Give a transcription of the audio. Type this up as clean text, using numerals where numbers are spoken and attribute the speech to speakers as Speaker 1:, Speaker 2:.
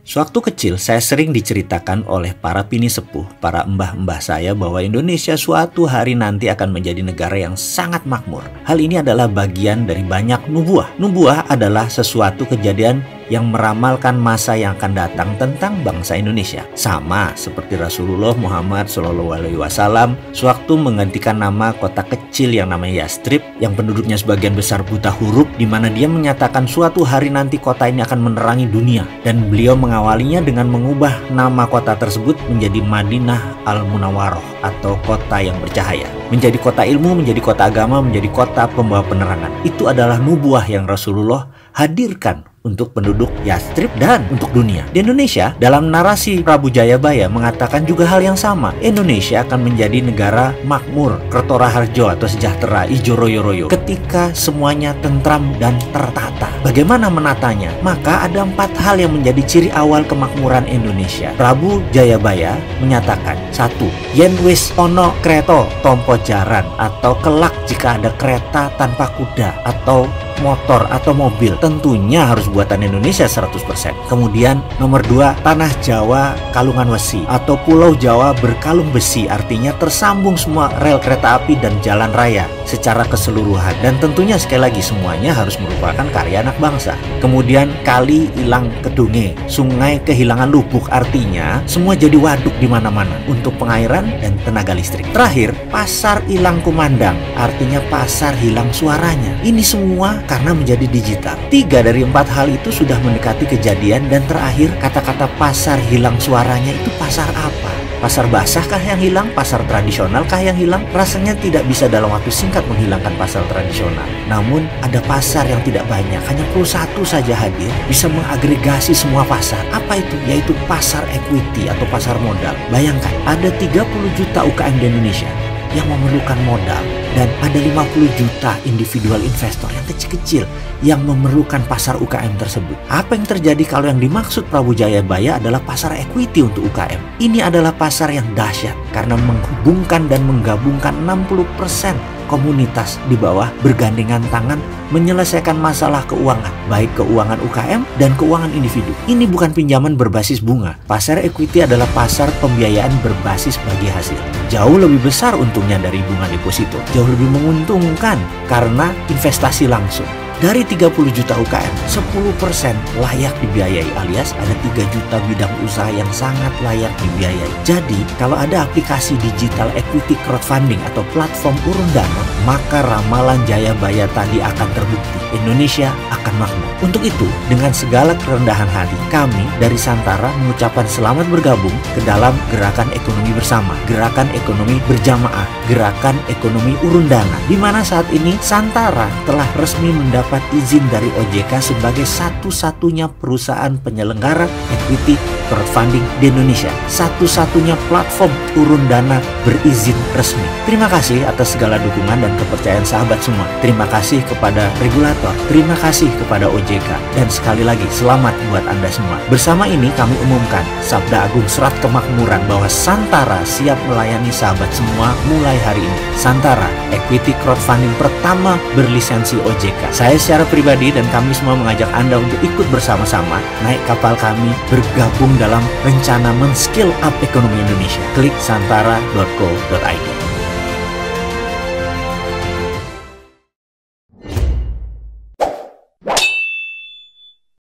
Speaker 1: Sewaktu kecil, saya sering diceritakan oleh para pini sepuh, para mbah-mbah saya bahwa Indonesia suatu hari nanti akan menjadi negara yang sangat makmur. Hal ini adalah bagian dari banyak nubuah. Nubuah adalah sesuatu kejadian yang meramalkan masa yang akan datang tentang bangsa Indonesia. Sama seperti Rasulullah Muhammad SAW sewaktu menggantikan nama kota kecil yang namanya Yastrib, yang penduduknya sebagian besar buta huruf, di mana dia menyatakan suatu hari nanti kota ini akan menerangi dunia. Dan beliau mengawalinya dengan mengubah nama kota tersebut menjadi Madinah Al-Munawwaroh atau kota yang bercahaya. Menjadi kota ilmu, menjadi kota agama, menjadi kota pembawa penerangan. Itu adalah nubuah yang Rasulullah hadirkan untuk penduduk Yastrib dan untuk dunia. Di Indonesia, dalam narasi Prabu Jayabaya mengatakan juga hal yang sama. Indonesia akan menjadi negara makmur, Kerto Raharjo atau sejahtera, ijo royo-royo, ketika semuanya tentram dan tertata. Bagaimana menatanya? Maka ada 4 hal yang menjadi ciri awal kemakmuran Indonesia. Prabu Jayabaya menyatakan, 1. Yen wis ono kreto tompo jaran, atau kelak jika ada kereta tanpa kuda atau motor atau mobil, tentunya harus buatan Indonesia 100%. Kemudian nomor 2, tanah Jawa kalungan wesi atau pulau Jawa berkalung besi, artinya tersambung semua rel kereta api dan jalan raya secara keseluruhan, dan tentunya sekali lagi semuanya harus merupakan karya anak bangsa. Kemudian kali ilang kedunge, sungai kehilangan lubuk, artinya semua jadi waduk di mana-mana untuk pengairan dan tenaga listrik. Terakhir, pasar ilang kumandang, artinya pasar hilang suaranya. Ini semua karena menjadi digital. 3 dari 4 hal itu sudah mendekati kejadian, dan terakhir kata-kata pasar hilang suaranya itu pasar apa? Pasar basah kah yang hilang? Pasar tradisional kah yang hilang? Rasanya tidak bisa dalam waktu singkat menghilangkan pasar tradisional. Namun ada pasar yang tidak banyak, hanya perlu 1 saja hadir bisa mengagregasi semua pasar. Apa itu? Yaitu pasar equity atau pasar modal. Bayangkan, ada 30 juta UKM di Indonesia yang memerlukan modal, dan ada 50 juta individual investor yang kecil-kecil yang memerlukan pasar UKM tersebut. Apa yang terjadi kalau yang dimaksud Prabu Jayabaya adalah pasar equity untuk UKM? Ini adalah pasar yang dahsyat karena menghubungkan dan menggabungkan 60% komunitas di bawah bergandengan tangan menyelesaikan masalah keuangan, baik keuangan UKM dan keuangan individu. Ini bukan pinjaman berbasis bunga. Pasar equity adalah pasar pembiayaan berbasis bagi hasil. Jauh lebih besar untungnya dari bunga deposito, jauh lebih menguntungkan karena investasi langsung. Dari 30 juta UKM, 10% layak dibiayai, alias ada 3 juta bidang usaha yang sangat layak dibiayai. Jadi, kalau ada aplikasi digital equity crowdfunding atau platform urun dana, maka ramalan Jayabaya tadi akan terbukti. Indonesia akan makmur. Untuk itu, dengan segala kerendahan hati, kami dari Santara mengucapkan selamat bergabung ke dalam gerakan ekonomi bersama, gerakan ekonomi berjamaah, gerakan ekonomi urun dana, di mana saat ini Santara telah resmi mendapat izin dari OJK sebagai satu-satunya perusahaan penyelenggara equity crowdfunding di Indonesia, satu-satunya platform urun dana berizin resmi. Terima kasih atas segala dukungan dan kepercayaan sahabat semua. Terima kasih kepada regulator, terima kasih kepada OJK, dan sekali lagi selamat buat Anda semua. Bersama ini kami umumkan Sabda Agung Serat Kemakmuran bahwa Santara siap melayani sahabat semua mulai hari ini. Santara, equity crowdfunding pertama berlisensi OJK. Saya secara pribadi dan kami semua mengajak Anda untuk ikut bersama-sama naik kapal kami, bergabung dalam rencana men-skill up ekonomi Indonesia. Klik santara.co.id.